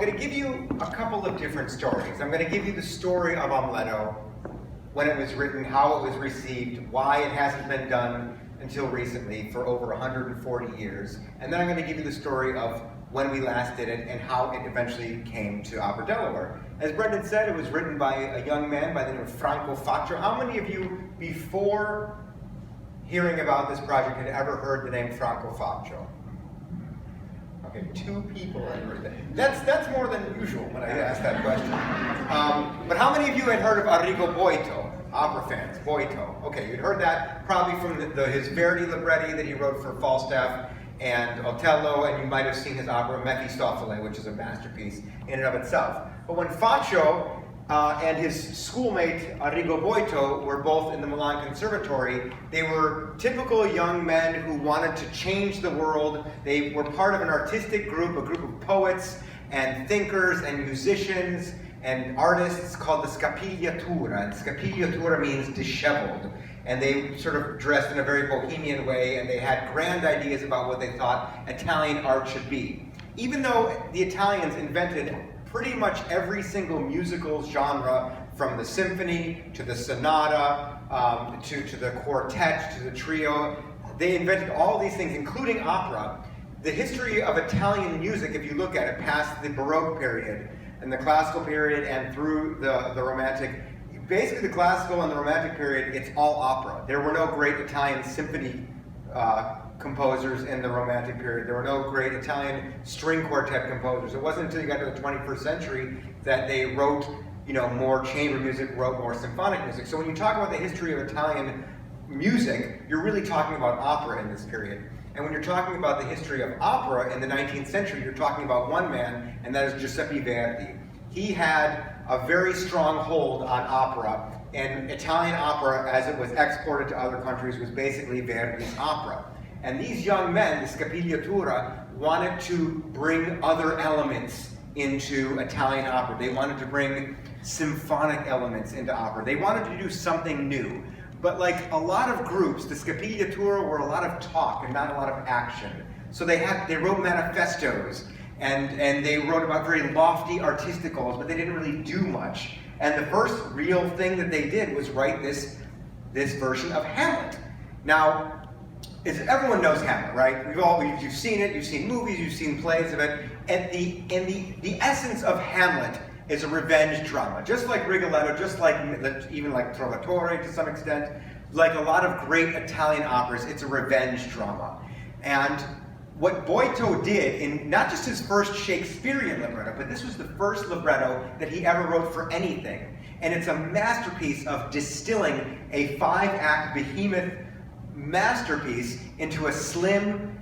going to give you a couple of different stories. I'm going to give you the story of Amleto, when it was written, how it was received, why it hasn't been done until recently for over 140 years. And then I'm going to give you the story of when we last did it and how it eventually came to OperaDelaware. As Brendan said, it was written by a young man by the name of Franco. How many of you, before hearing about this project, had ever heard the name Franco? Okay, 2 people had heard that. That's more than usual when I ask that question. But how many of you had heard of Arrigo Boito? Opera fans, Boito. Okay, you'd heard that probably from his Verdi libretti that he wrote for Falstaff and Otello, and you might have seen his opera Mephistopheles, which is a masterpiece in and of itself. But when Faccio and his schoolmate Arrigo Boito were both in the Milan Conservatory, they were typical young men who wanted to change the world. They were part of an artistic group, a group of poets and thinkers and musicians and artists called the Scapigliatura. And Scapigliatura means disheveled. And they sort of dressed in a very bohemian way, and they had grand ideas about what they thought Italian art should be. Even though the Italians invented pretty much every single musical genre, from the symphony to the sonata, to the quartet, to the trio, they invented all these things, including opera. The history of Italian music, if you look at it, past the Baroque period, and the classical period, and through the Romantic, basically the classical and the Romantic period, it's all opera. There were no great Italian symphony composers in the Romantic period. There were no great Italian string quartet composers. It wasn't until you got to the 21st century that they wrote, more chamber music, wrote more symphonic music. So when you talk about the history of Italian music, you're really talking about opera in this period. And when you're talking about the history of opera in the 19th century, you're talking about one man, and that is Giuseppe Verdi. He had a very strong hold on opera, and Italian opera, as it was exported to other countries, was basically Verdi's opera. And these young men, the Scapigliatura, wanted to bring other elements into Italian opera. They wanted to bring symphonic elements into opera. They wanted to do something new. But like a lot of groups, the Scapigliatura were a lot of talk and not a lot of action. So they wrote manifestos, and they wrote about very lofty artistic goals, but they didn't really do much. And the first real thing that they did was write this version of Hamlet. Now, everyone knows Hamlet, right? You've seen it, you've seen movies, you've seen plays of it. And the essence of Hamlet is a revenge drama, just like Rigoletto, just like even like Trovatore to some extent, like a lot of great Italian operas. It's a revenge drama. And what Boito did in not just his first Shakespearean libretto, but this was the first libretto that he ever wrote for anything. And it's a masterpiece of distilling a 5-act behemoth masterpiece into a slim,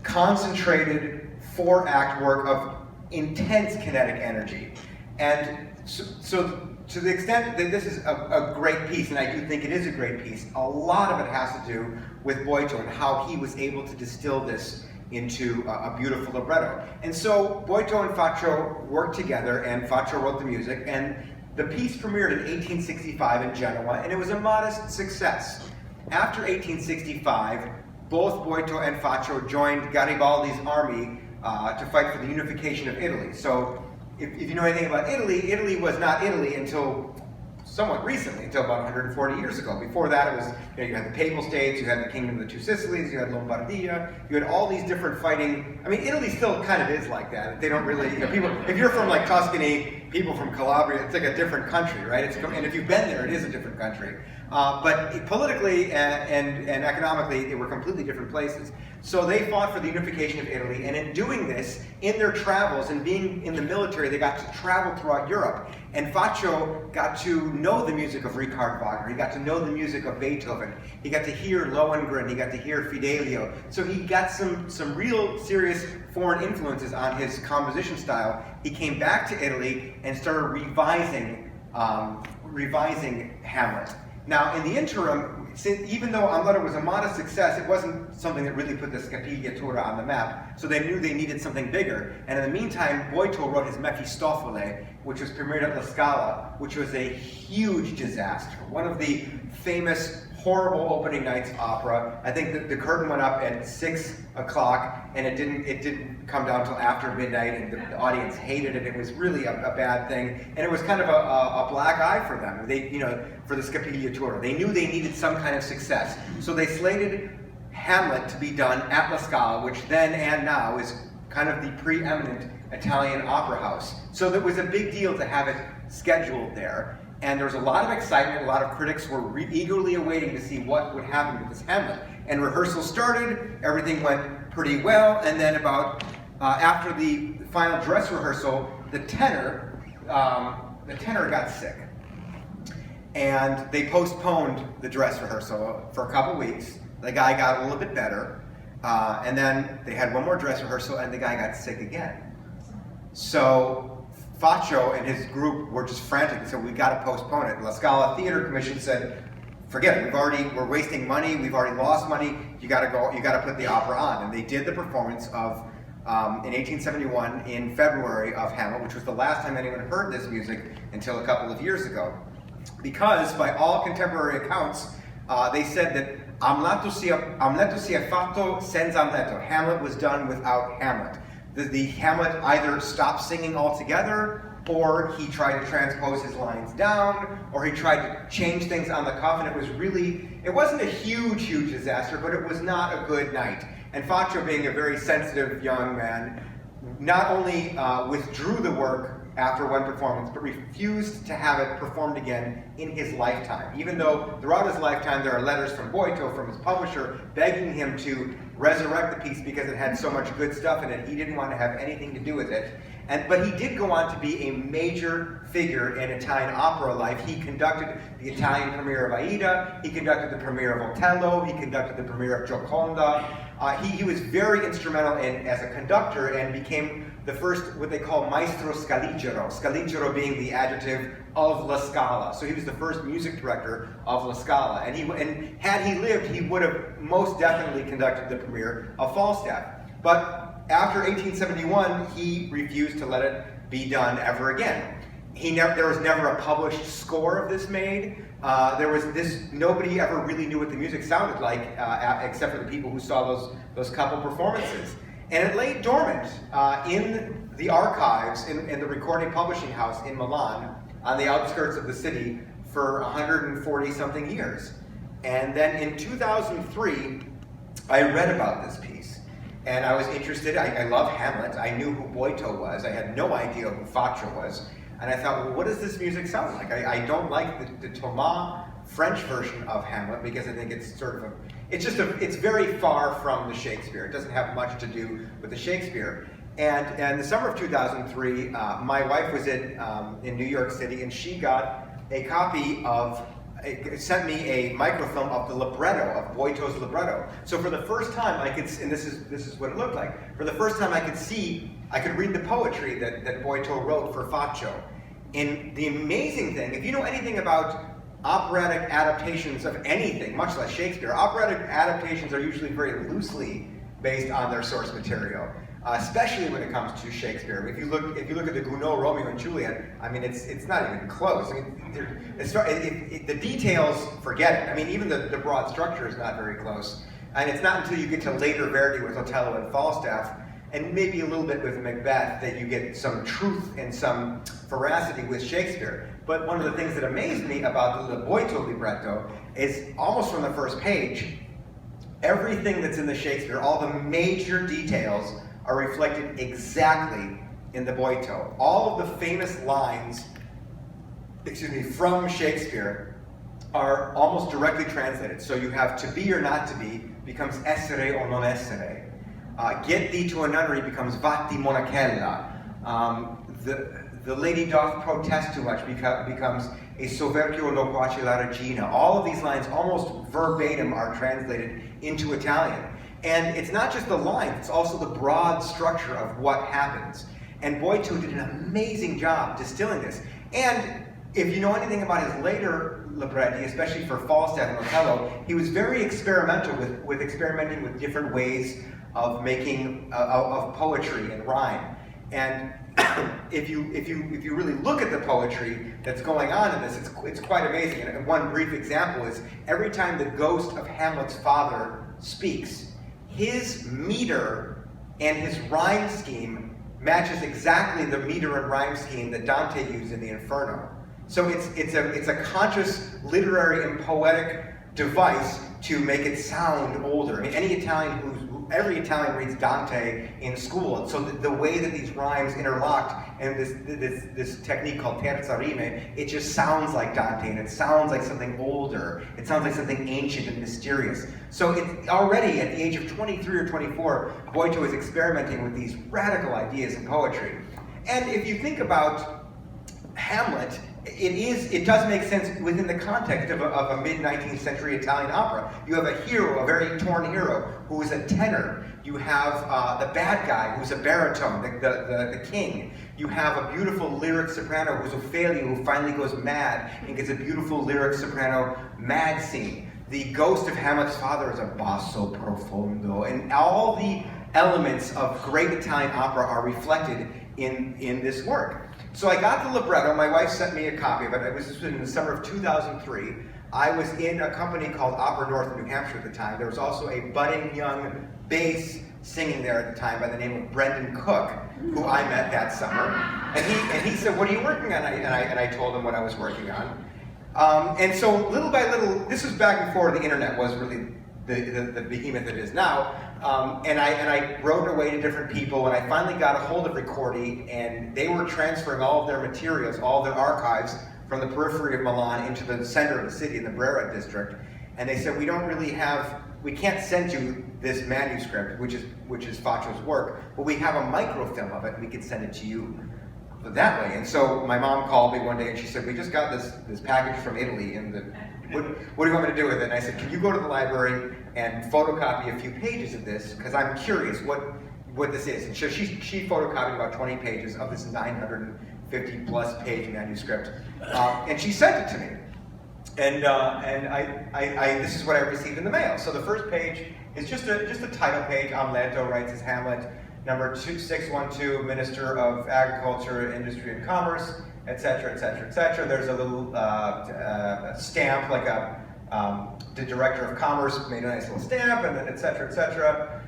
concentrated 4-act work of intense kinetic energy. And so to the extent that this is a great piece, and I do think it is a great piece, a lot of it has to do with Boito and how he was able to distill this into a beautiful libretto. And so Boito and Faccio worked together, and Faccio wrote the music, and the piece premiered in 1865 in Genoa, and it was a modest success. After 1865, both Boito and Faccio joined Garibaldi's army to fight for the unification of Italy. So if you know anything about Italy, Italy was not Italy until somewhat recently, until about 140 years ago. Before that, it was, you had the Papal States, you had the Kingdom of the Two Sicilies, you had Lombardia, you had all these different fighting. I mean, Italy still kind of is like that. They don't really, people, if you're from like Tuscany, people from Calabria, it's like a different country, right? And if you've been there, it is a different country. But politically and economically, they were completely different places. So they fought for the unification of Italy, and in doing this, in their travels and being in the military, they got to travel throughout Europe. And Faccio got to know the music of Richard Wagner. He got to know the music of Beethoven. He got to hear Lohengrin. He got to hear Fidelio. So he got some real serious foreign influences on his composition style. He came back to Italy and started revising Hamlet. Now, in the interim, even though Amleto was a modest success, it wasn't something that really put the Scapigliatura on the map, so they knew they needed something bigger. And in the meantime, Boito wrote his Mephistopheles, which was premiered at La Scala, which was a huge disaster. One of the famous horrible opening night's opera. I think that the curtain went up at 6 o'clock, and it didn't come down till after midnight, and the audience hated it. It was really a bad thing, and it was kind of a black eye for them. They, for the Scapigliatura, they knew they needed some kind of success, so they slated Hamlet to be done at La Scala, which then and now is kind of the preeminent Italian opera house. So it was a big deal to have it scheduled there. And there was a lot of excitement. A lot of critics were eagerly awaiting to see what would happen with this Hamlet. And rehearsal started, everything went pretty well, and then about after the final dress rehearsal, the tenor got sick. And they postponed the dress rehearsal for a couple weeks. The guy got a little bit better, and then they had one more dress rehearsal, and the guy got sick again. So Faccio and his group were just frantic. They said, we got to postpone it. La Scala Theater Commission said, forget it. We're wasting money. We've already lost money. You got to go. You got to put the opera on. And they did the performance of in 1871 in February of Hamlet, which was the last time anyone heard this music until a couple of years ago, because by all contemporary accounts, they said that Amleto sia fatto senza Amleto. Hamlet was done without Hamlet. The Hamlet either stopped singing altogether, or he tried to transpose his lines down, or he tried to change things on the cuff, and it wasn't a huge disaster, but it was not a good night. And Faccio, being a very sensitive young man, not only withdrew the work after one performance, but refused to have it performed again in his lifetime. Even though throughout his lifetime there are letters from Boito, from his publisher, begging him to resurrect the piece because it had so much good stuff in it. He didn't want to have anything to do with it. But he did go on to be a major figure in Italian opera life. He conducted the Italian premiere of Aida, he conducted the premiere of Otello, he conducted the premiere of Gioconda. He was very instrumental as a conductor, and became the first, what they call Maestro Scaligero, Scaligero being the adjective of La Scala. So he was the first music director of La Scala. And had he lived, he would have most definitely conducted the premiere of Falstaff. But after 1871, he refused to let it be done ever again. There was never a published score of this made. Nobody ever really knew what the music sounded like, except for the people who saw those couple performances. And it lay dormant in the archives in the recording publishing house in Milan, on the outskirts of the city, for 140 something years. And then in 2003, I read about this piece, and I was interested. I love Hamlet. I knew who Boito was. I had no idea who Faccio was. And I thought, well, what does this music sound like? I don't like the Thomas French version of Hamlet, because I think it's sort of it's very far from the Shakespeare. It doesn't have much to do with the Shakespeare. And in the summer of 2003, my wife was in New York City, and she got a copy sent me a microfilm of the libretto, of Boito's libretto. So for the first time I could, and this is what it looked like, for the first time I could read the poetry that Boito wrote for Faccio. And the amazing thing, if you know anything about operatic adaptations of anything, much less Shakespeare, operatic adaptations are usually very loosely based on their source material, especially when it comes to Shakespeare. If you look at the Gounod Romeo and Juliet, I mean, it's not even close. I mean, the details, forget it. I mean, even the broad structure is not very close. And it's not until you get to later Verdi with Otello and Falstaff, and maybe a little bit with Macbeth, that you get some truth and some veracity with Shakespeare. But one of the things that amazed me about the Boito libretto is, almost from the first page, everything that's in the Shakespeare, all the major details, are reflected exactly in the Boito. All of the famous lines, from Shakespeare are almost directly translated. So you have to be or not to be becomes essere or non essere. Get thee to a nunnery becomes vatti monachella. The lady doth protest too much becomes a soverchio loquace la regina. All of these lines, almost verbatim, are translated into Italian. And it's not just the lines, it's also the broad structure of what happens. And Boito did an amazing job distilling this. And if you know anything about his later libretti, especially for Falstaff and Otello, he was very experimental with experimenting with different ways of making of poetry and rhyme. And if you really look at the poetry that's going on in this, it's quite amazing. And one brief example is every time the ghost of Hamlet's father speaks, his meter and his rhyme scheme matches exactly the meter and rhyme scheme that Dante used in the Inferno. So it's a conscious literary and poetic device to make it sound older. I mean, every Italian reads Dante in school, and so the way that these rhymes interlocked and this technique called terza rime, it just sounds like Dante, and it sounds like something older. It sounds like something ancient and mysterious. So it's already at the age of 23 or 24, Boito is experimenting with these radical ideas in poetry. And if you think about Hamlet, it does make sense within the context of a mid-19th century Italian opera. You have a hero, a very torn hero, who is a tenor. You have the bad guy, who's a baritone, the king. You have a beautiful lyric soprano, who's Ophelia, who finally goes mad and gets a beautiful lyric soprano mad scene. The ghost of Hamlet's father is a basso profondo, and all the elements of great Italian opera are reflected in this work. So I got the libretto. My wife sent me a copy of it. This was in the summer of 2003. I was in a company called Opera North in New Hampshire at the time. There was also a budding young bass singing there at the time by the name of Brendan Cook, who I met that summer. And he said, "What are you working on?" And I told him what I was working on. And so little by little, this was back before the internet was really the behemoth it is now. And I wrote away to different people, and I finally got a hold of Ricordi, and they were transferring all of their materials, all of their archives, from the periphery of Milan into the center of the city, in the Brera district. And they said, we can't send you this manuscript, which is Faccio's work, but we have a microfilm of it, and we can send it to you that way. And so my mom called me one day, and she said, we just got this package from Italy, and what do you want me to do with it? And I said, can you go to the library and photocopy a few pages of this, because I'm curious what this is. And so she photocopied about 20 pages of this 950 plus page manuscript, and she sent it to me. And this is what I received in the mail. So the first page is just a title page. Amleto writes as Hamlet, number 612, Minister of Agriculture, Industry and Commerce, etc., etc., etc. There's a little stamp, like the Director of Commerce made a nice little stamp, and then etc., etc.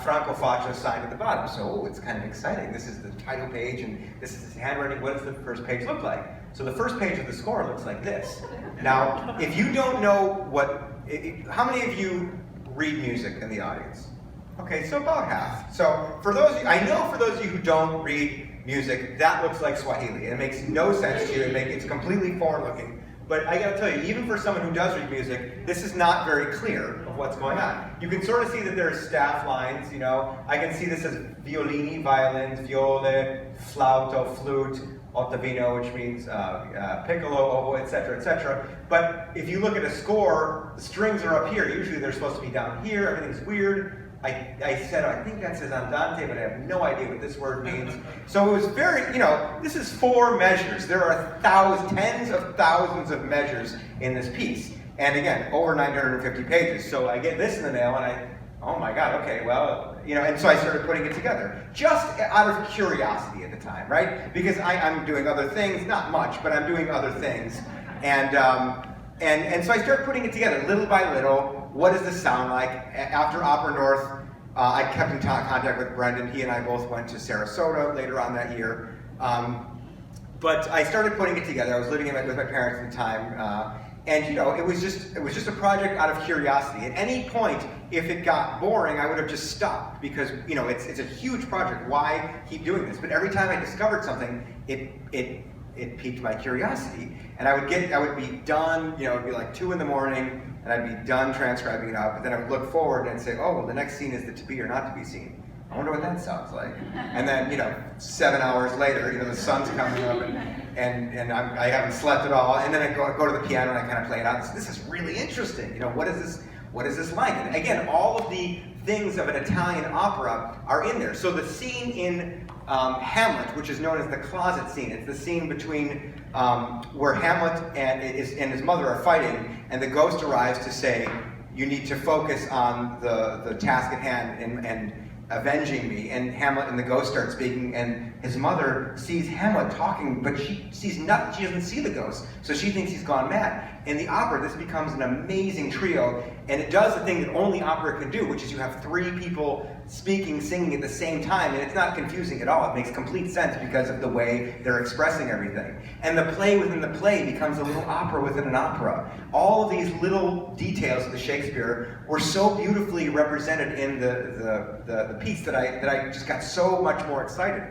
Franco Faccio signed at the bottom. So it's kind of exciting. This is the title page, and this is his handwriting. What does the first page look like? So the first page of the score looks like this. Now, if you don't know how many of you read music in the audience? Okay, so about half. So for those of you who don't read music, that looks like Swahili. It makes no sense to you. It's completely foreign looking. But I gotta tell you, even for someone who does read music, this is not very clear of what's going on. You can sort of see that there's staff lines, you know. I can see this as violini, violins, viole, flauto, flute, ottavino, which means piccolo, oboe, etc., etc. But if you look at a score, the strings are up here. Usually they're supposed to be down here. Everything's weird. I said, I think that says andante, but I have no idea what this word means. So it was very, this is 4 measures. There are tens of thousands of measures in this piece. And again, over 950 pages. So I get this in the mail, and oh my God, okay, well, and so I started putting it together. Just out of curiosity at the time, right? Because I'm doing other things, not much, but I'm doing other things. And so I started putting it together little by little. What does this sound like? After Opera North, I kept in contact with Brendan. He and I both went to Sarasota later on that year. But I started putting it together. I was living with my parents at the time. And it was just a project out of curiosity. At any point, if it got boring, I would have just stopped, because it's a huge project. Why keep doing this? But every time I discovered something, it piqued my curiosity. And I would be done. It'd be like 2 in the morning. And I'd be done transcribing it out, but then I would look forward and say, oh, well, the next scene is the to be or not to be scene. I wonder what that sounds like. And then, 7 hours later, the sun's coming up, and I haven't slept at all. And then I go to the piano and I kind of play it out. And say, this is really interesting. What is this like? And again, all of the things of an Italian opera are in there. So the scene in Hamlet, which is known as the closet scene, it's the scene between where Hamlet and his mother are fighting, and the ghost arrives to say, you need to focus on the task at hand, and avenging me, and Hamlet and the ghost start speaking, and his mother sees Hamlet talking, but she sees nothing, she doesn't see the ghost, so she thinks he's gone mad. In the opera, this becomes an amazing trio, and it does the thing that only opera can do, which is you have three people speaking, singing at the same time, and it's not confusing at all. It makes complete sense because of the way they're expressing everything. And the play within the play becomes a little opera within an opera. All of these little details of the Shakespeare were so beautifully represented in the piece that I just got so much more excited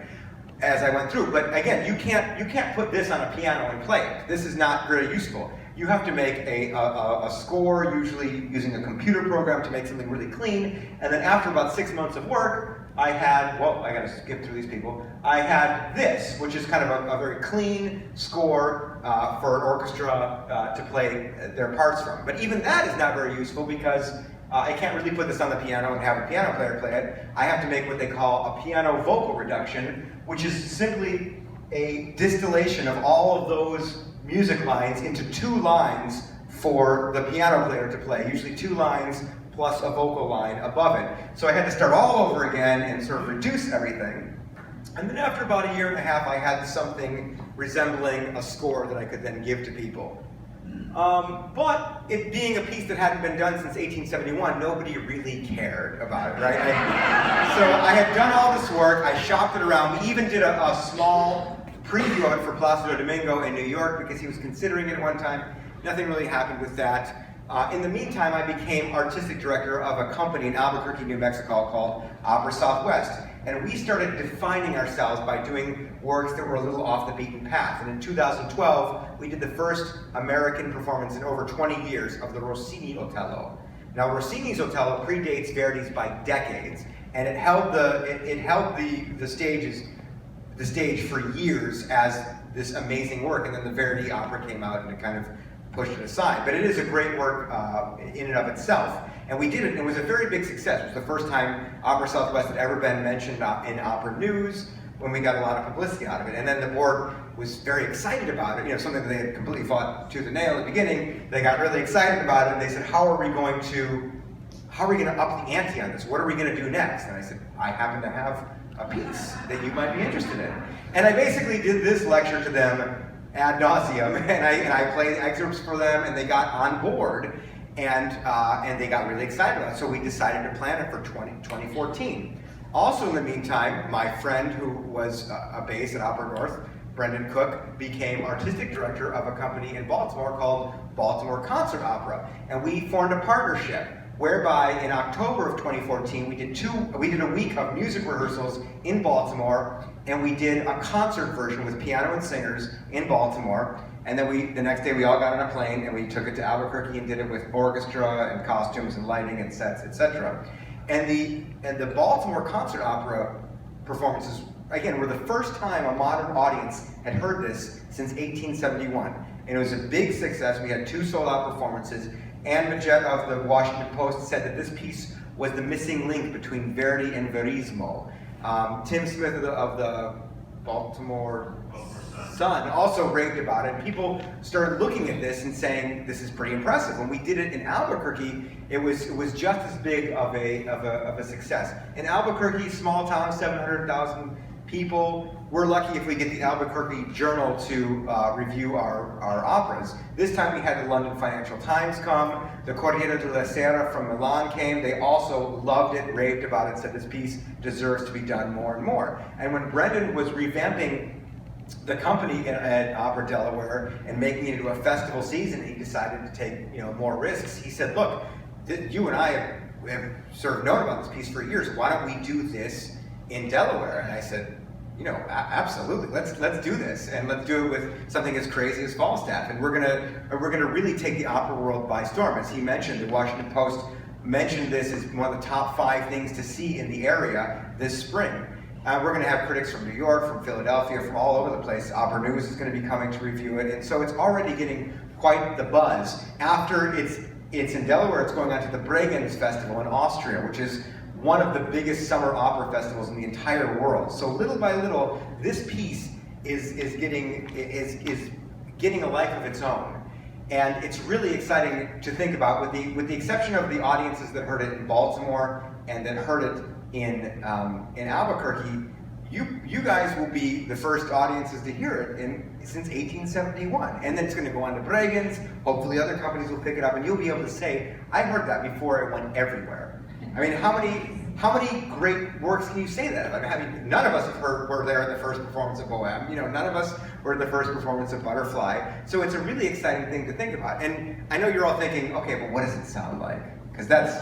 as I went through. But again, you can't put this on a piano and play it. This is not very useful. You have to make a score, usually using a computer program to make something really clean, and then after about 6 months of work, I had, well, I gotta skip through these people, I had this, which is kind of a very clean score for an orchestra to play their parts from. But even that is not very useful because I can't really put this on the piano and have a piano player play it. I have to make what they call a piano vocal reduction, which is simply a distillation of all of those music lines into 2 lines for the piano player to play, usually 2 lines plus a vocal line above it. So I had to start all over again and sort of reduce everything. And then after about 1.5 years, I had something resembling a score that I could then give to people. But it being a piece that hadn't been done since 1871, nobody really cared about it, right? So I had done all this work, I shopped it around, we even did a small preview of it for Placido Domingo in New York because he was considering it at one time. Nothing really happened with that. In the meantime, I became artistic director of a company in Albuquerque, New Mexico called Opera Southwest. And we started defining ourselves by doing works that were a little off the beaten path. And in 2012, we did the first American performance in over 20 years of the Rossini Otello. Now, Rossini's Otello predates Verdi's by decades, and it held the stage for years as this amazing work, and then the Verdi opera came out and it kind of pushed it aside. But it is a great work in and of itself. And we did it, and it was a very big success. It was the first time Opera Southwest had ever been mentioned in opera news, when we got a lot of publicity out of it. And then the board was very excited about it, something that they had completely fought tooth and nail at the beginning. They got really excited about it, and they said, how are we going to up the ante on this? What are we going to do next? And I said, I happen to have a piece that you might be interested in. And I basically did this lecture to them ad nauseum, and I played excerpts for them, and they got on board, and they got really excited about it. So we decided to plan it for 2014. Also in the meantime, my friend who was a bass at Opera North, Brendan Cook, became artistic director of a company in Baltimore called Baltimore Concert Opera, and we formed a partnership whereby in October of 2014 we did a week of music rehearsals in Baltimore, and we did a concert version with piano and singers in Baltimore. And then the next day we all got on a plane and we took it to Albuquerque and did it with orchestra and costumes and lighting and sets, etc. And the Baltimore Concert Opera performances, again, were the first time a modern audience had heard this since 1871. And it was a big success. We had 2 sold-out performances. Ann Majette of the Washington Post said that this piece was the missing link between Verdi and Verismo. Tim Smith of the Baltimore Sun also raved about it. People started looking at this and saying, this is pretty impressive. When we did it in Albuquerque, it was just as big of a success. In Albuquerque, small town, 700,000 people, we're lucky if we get the Albuquerque Journal to review our operas. This time we had the London Financial Times come, the Corriere della Sera from Milan came. They also loved it, raved about it, said this piece deserves to be done more and more. And when Brendan was revamping the company at OperaDelaware and making it into a festival season, he decided to take more risks. He said, look, you and I have sort of known about this piece for years. Why don't we do this in Delaware? And I said, absolutely. Let's do this, and let's do it with something as crazy as Falstaff. And we're gonna really take the opera world by storm. As he mentioned, the Washington Post mentioned this as one of the top 5 things to see in the area this spring. We're going to have critics from New York, from Philadelphia, from all over the place. Opera News is going to be coming to review it, and so it's already getting quite the buzz. After it's in Delaware, it's going on to the Bregenz Festival in Austria, which is one of the biggest summer opera festivals in the entire world. So little by little, this piece is getting a life of its own, and it's really exciting to think about. With the exception of the audiences that heard it in Baltimore and that heard it in Albuquerque, you guys will be the first audiences to hear it since 1871. And then it's going to go on to Bregenz. Hopefully other companies will pick it up, and you'll be able to say, I heard that before it went everywhere. I mean, how many great works can you say that? I mean, none of us were there at the first performance of Bohème. You know, none of us were at the first performance of Butterfly. So it's a really exciting thing to think about. And I know you're all thinking, okay, but what does it sound like? Because that's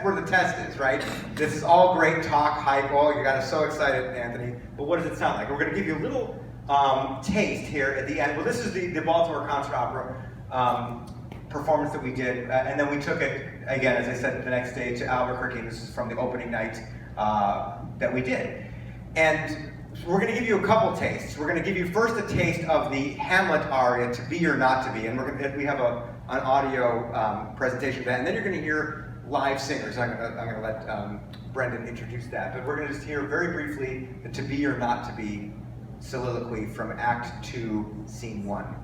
where the test is, right? This is all great talk, hype. Oh, you got us so excited, Anthony. But what does it sound like? We're going to give you a little taste here at the end. Well, this is the Baltimore Concert Opera performance that we did, and then we took it again, as I said, the next day to Albuquerque. This is from the opening night that we did, and we're going to give you a couple tastes. We're going to give you first a taste of the Hamlet aria, "To Be or Not to Be," and we have an audio presentation of that, and then you're going to hear live singers. I'm going to let Brendan introduce that, but we're going to just hear very briefly the "To Be or Not to Be" soliloquy from Act 2, Scene 1.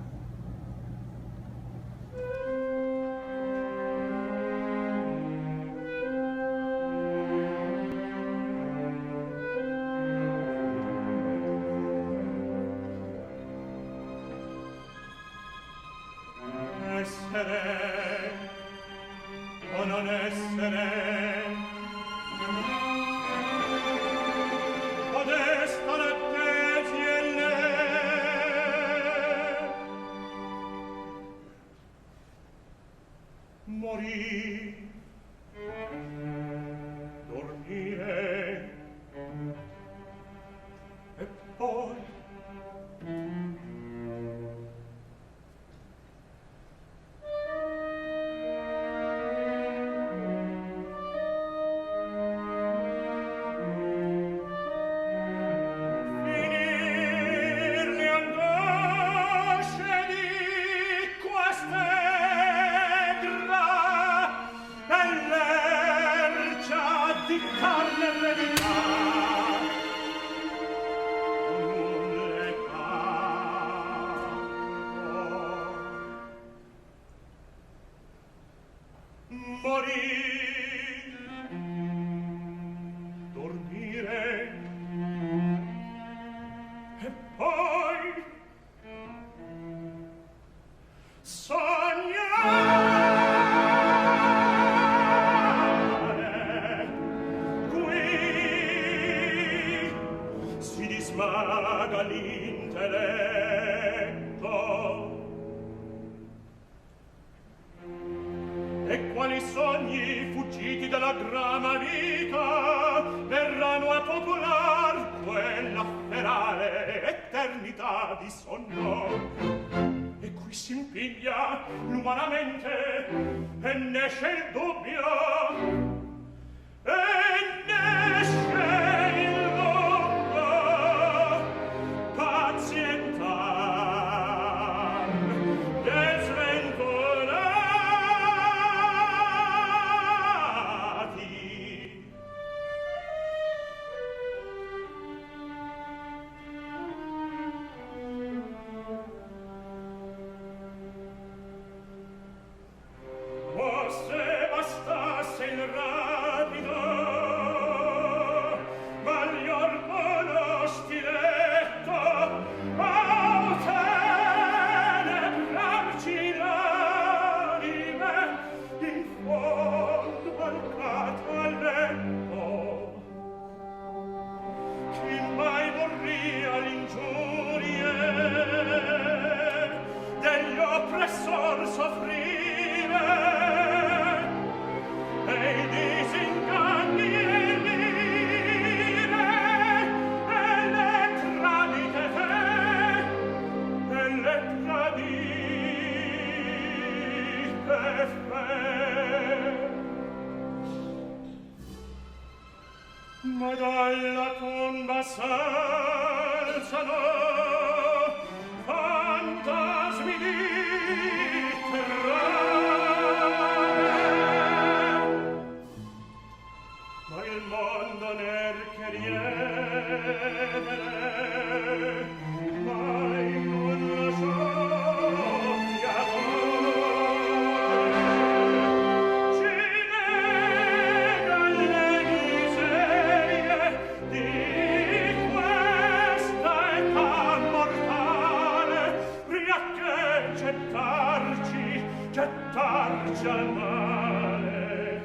piace al male,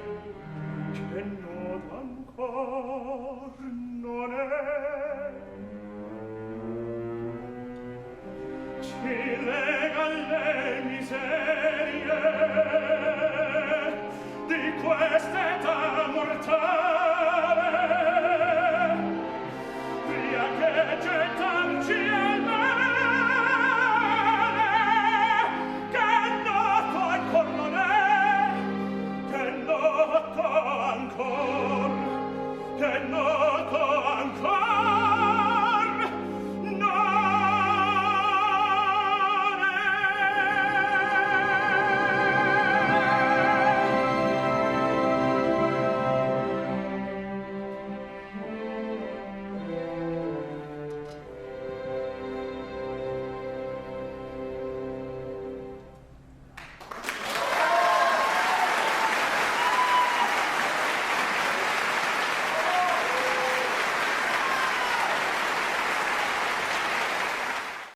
che noto ancor non è. Ci lega le miserie di quest'età mortale,